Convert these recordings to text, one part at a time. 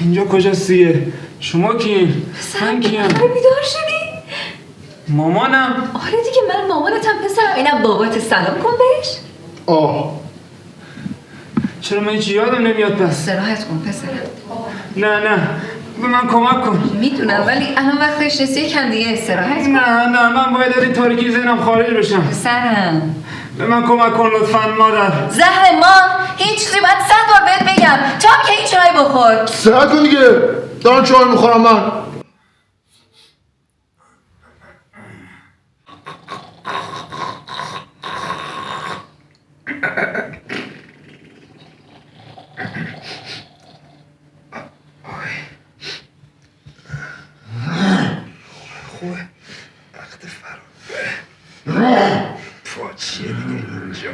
اینجا کجاستیه؟ شما کیین؟ من کیم؟ بیدار شدی؟ مامانم؟ آره دیگه من مامانتم پسرم. اینم بابات، سلام کن بهش. چرا من هیچی یادم نمیاد پس؟ استراحت کن پسرم. نه به من کمک کن. میدونم ولی الان وقتش رسید یکم دیگه استراحت کن. نه من باید از این تاریکی ذهنم خارج بشم. پسرم به من کمک کن لطفاً مادر. زهر ما هیچ چیزی باید 100 بار بهت بگم. تو هم که این چای بخور. صحت کن دیگه، دارم چای میخورم من. خوبه وقت فرار چیه دیگه اینجا؟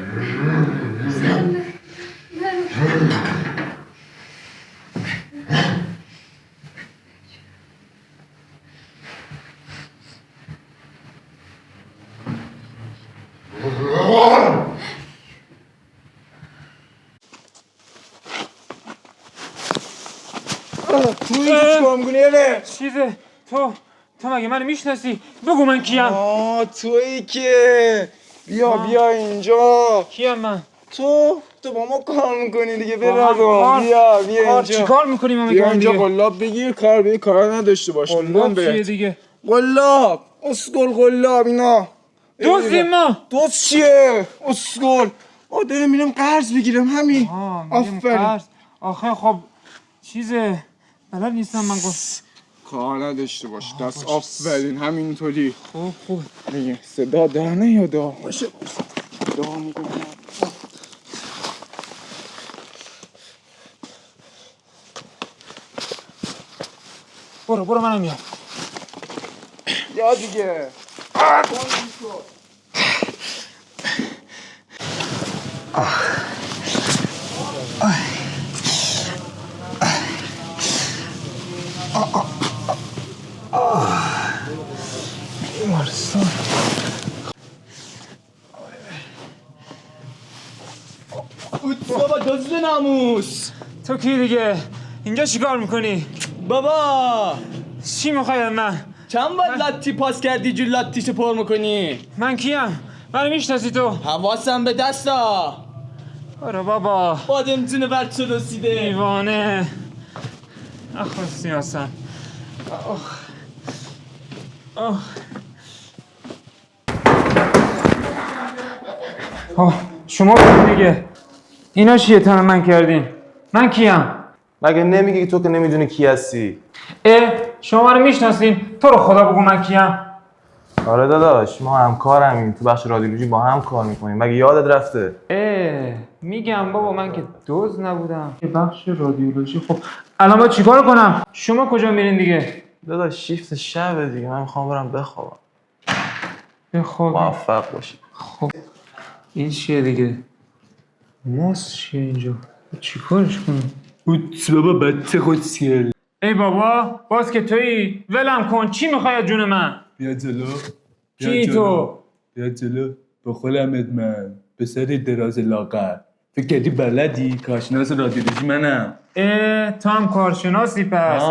توی چیکار میکنی یاله؟ چیزه تو مگه منو میشناسی؟ بگو من کیم؟ تویی که بیا اینجا. کیم من؟ تو با ما کار میکنی دیگه. کار؟ بیا اینجا. چی کار میکنی من بیا میگم اینجا دیگه؟ قلاب بگیر، کار به کار نداشته باش. قلاب چیه دیگه؟ قلاب اسکل قلاب اینا دوستیم ما. دوست چیه؟ اسکل دارم میرم قرض بگیرم همین. آفرین. آخه خب چیزه بلد نیستم من گفت کار نداشته باش. دست آفرین همینطوری. خوب میگه صدا در نیاد باشه. صدا میکنم. برو منم میام. یا دیگه بیمارستان. بابا دزد ناموس. تو کی دیگه؟ اینجا چیکار میکنی؟ بابا چی میخوای از من؟ چند بار لاتی پاس کردی جو لاتیشو پر میکنی؟ من کیم؟ منو میشناسی تو؟ حواسم به دستا. آره بابا بادم جون ورد شد رسیده. دیوانه. اخو سیاسم. شما بگید دیگه اینا چیه تن من کردین؟ من کیم؟ مگه نمیگی تو که نمیدونی کی هستی؟ شما منو میشناسین؟ تو رو خدا بگو من کیم؟ آره داداش ما همکارمیم، تو بخش رادیولوژی با هم کار میکنیم. مگه یادت رفته؟ میگم بابا من که دزد نبودم. بخش رادیولوژی. خب الان باید چیکار کنم؟ شما کجا میرین دیگه؟ داداش شیفت شبه دیگه، من میخوام برم بخوابم. بخوابی. موفق باشی. خب این چیه دیگه؟ ماست چیه اینجا؟ چیکارش کنم؟ اوتس بابا بچه خوشگل. ای بابا باز که تویی ولم کن. چی میخوای از جون من؟ بیا جلو. کی تو؟ بیا جلو. بخولمت من پسر دراز لاغر. فکر کردی بلدی؟ کارشناس رادیولوژی منم. تو هم کارشناسی پس.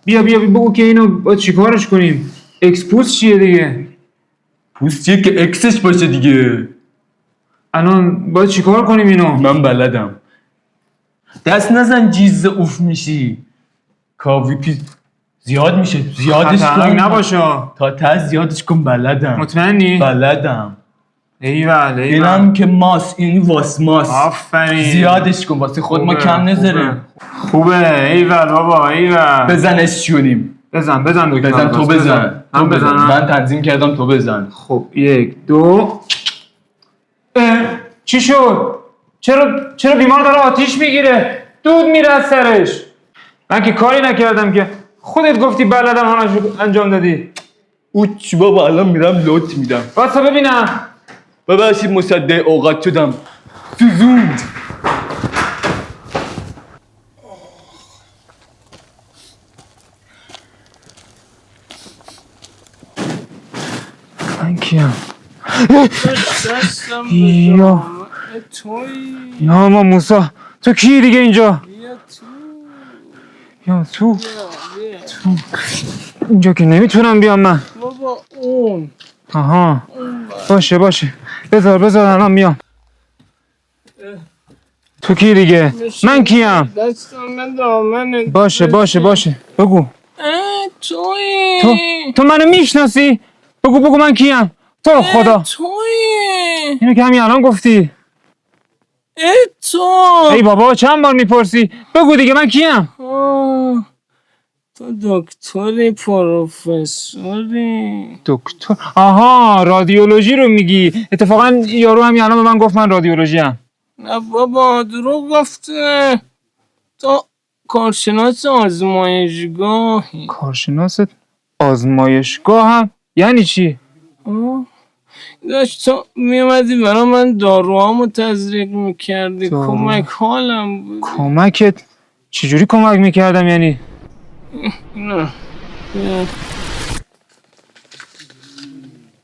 بیا بگو که اینو باید چیکارش کنیم؟ اکسپوز چیه دیگه؟ پوست چیه که اکسش باشه دیگه. الان باید چیکار کنیم اینو؟ من بلدم. دست نزن جیز اوف میشی. کاوی پی زیاد میشه. زیادش کن نباشه. تا ته زیادش کن. بلدم. مطمئنی؟ بلدم. ایول اینم که ماس، این واس ماس. آفرین. زیادش کن واسه خود ما کم نذاریم. خوبه ایول بابا ایول. بزنش چونیم. بزن دکتر. بزن تو بزن. من بزنم. من تنظیم کردم تو بزن. خب 1 2. چی شد؟ چرا بیمار داره آتیش میگیره؟ دود میره از سرش. من که کاری نکردم که. خودت گفتی بلدم همشو انجام دادی. اوچ بابا الان میرم لوت میدم. واسه ببینم. ببخشید مصدق اوقات شدم سوزوند. من کیم؟ دستم یا یا ما موسا تو کی دیگه اینجا؟ یا تو اینجا که نمیتونم بیام من. بابا اون آها باشه بذار الان میام. تو کی دیگه؟ من کیم؟ دستم دامنه. باشه بگو. تو منو میشناسی؟ بگو من کیم؟ تو رو خدا اینو که همین الان گفتی. ای بابا چند بار میپرسی؟ بگو دیگه من کیم؟ تو دکتری پروفسوری؟ دکتر؟ آها رادیولوژی رو میگی. اتفاقا یارو همین الان به من گفت من رادیولوژی ام. نه بابا دروغ گفته. تو کارشناس آزمایشگاهی. کارشناس آزمایشگاه هم؟ یعنی چی؟ داشت تو میومدی برای من داروهامو تزریق میکردی. کمک حالم بود. کمکت؟ چجوری کمک میکردم یعنی؟ نه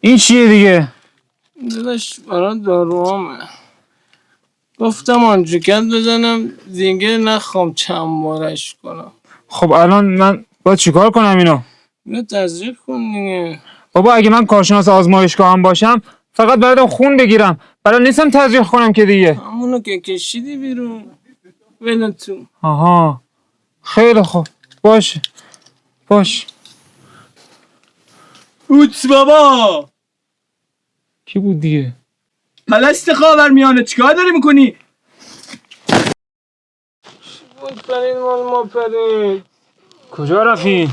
این چیه دیگه؟ داداش برای داروهامه. گفتم آنجوکت بزنم دیگه نخوام چند بارش کنم. خب الان من باید چیکار کنم اینو؟ اینو تزریق کن دیگه. بابا اگه من کارشناس آزمایشگاه هم باشم فقط بردم خون بگیرم. برای نیستم تزریق کنم که دیگه. همونو که کشیدی بیرون بده تو. آها خیلی خوب باشه. اوتس بابا کی بود دیگه؟ پلست خاورمیانه چیکار داری میکنی؟ بود پرید مال ما پرید. کجا رفتی؟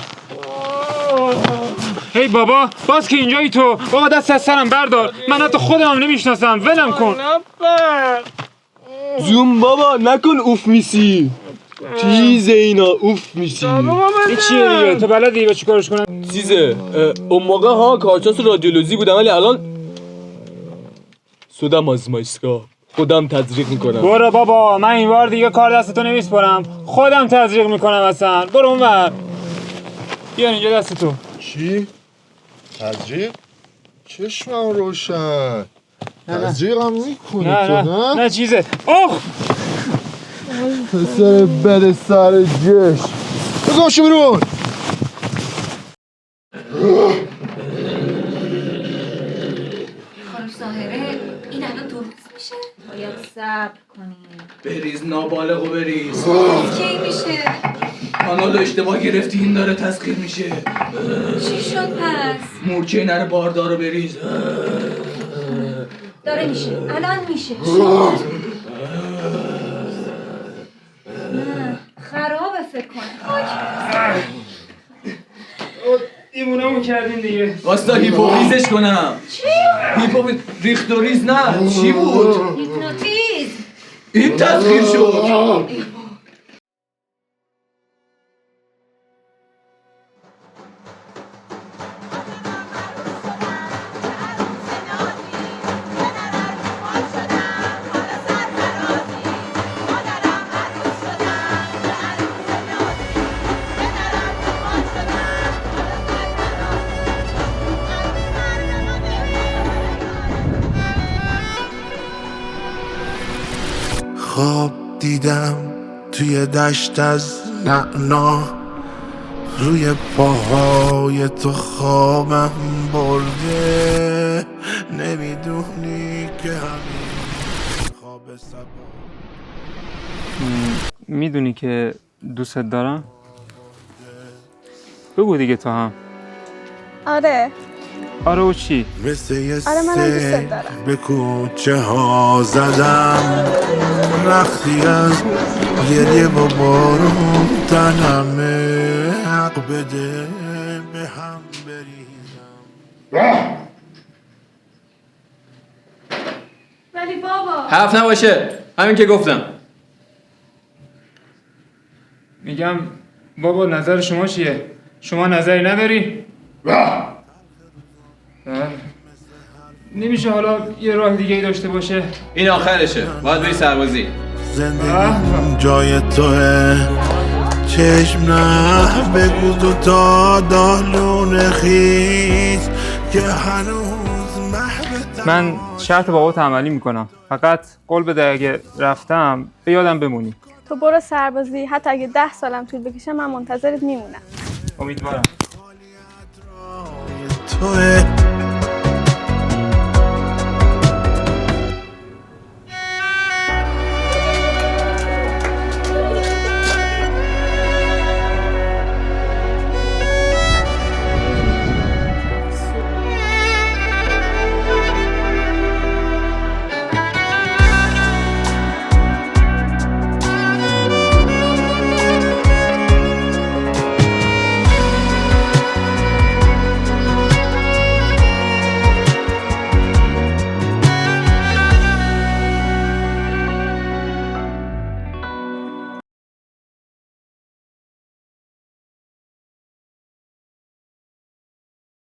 هی بابا باز که اینجایی تو. بابا دست از سرم بردار. من حتی خودم نمیشناسم. ولم کن. نپر. زوم بابا نکن اوف میسی. چیزه اینا اوف میسی. این چیه دیگه؟ تو بلدی با چی کارش کنم؟ چیزه اون موقع ها کارشناس رادیولوژی بودم ولی الان سودم آزمایشگاه خودم تزریق میکنم. برو بابا من این بار دیگه کار دستتو نمیسپرم. خودم تزریق میکنم اصلا. برو اونور. بیار اینجا دست تو. چی؟ تزریق؟ چشمم روشن. تزریقم میکنی تو نه؟ نه چیزه. اوه پسر بد سر جش بگم شو برون. خانم ظاهره این الان درست میشه؟ باید صبر کنیم. بریز نابالغ و بریز. کی میشه؟ کانال اشتباه گرفتی این داره تسخیر میشه. چی شد پس؟ مورچه نره باردار رو بریز. داره میشه. الان میشه. نه خرابه فکر کنم. دیمونمون کردیم دیگه. واستا هیپوفیزش کنم. چی؟ هیپوفیز ریخت و ریز نه. چی بود؟ هیپنوتیزم. این تسخیر شد. خواب دیدم توی دشت از نعنا روی پاهای تو خوابم برده نمیدونی که همین خواب سبا. میدونی که دوستت دارم؟ بگو دیگه تو هم. آره و چی؟ مثل یه منم دوست دارم. به کوچه ها زدم رختی از گریه و بارون تنمه حق بده به هم بریزم. ولی بابا حرف نباشه همین که گفتم. میگم بابا نظر شما چیه؟ شما نظری نداری؟ نمیشه حالا یه راه دیگه ای داشته باشه؟ این آخرشه باید بری سربازی. زندگی جای توه چشم نه بگو دو تا دالون خیز که هنوز محبت من شرط بابات عملی میکنم، فقط قول بده اگه رفتم به یادم بمونی. تو برو سربازی، حتی اگه 10 سالم طول بکشه من منتظرت میمونم. امیدوارم. توه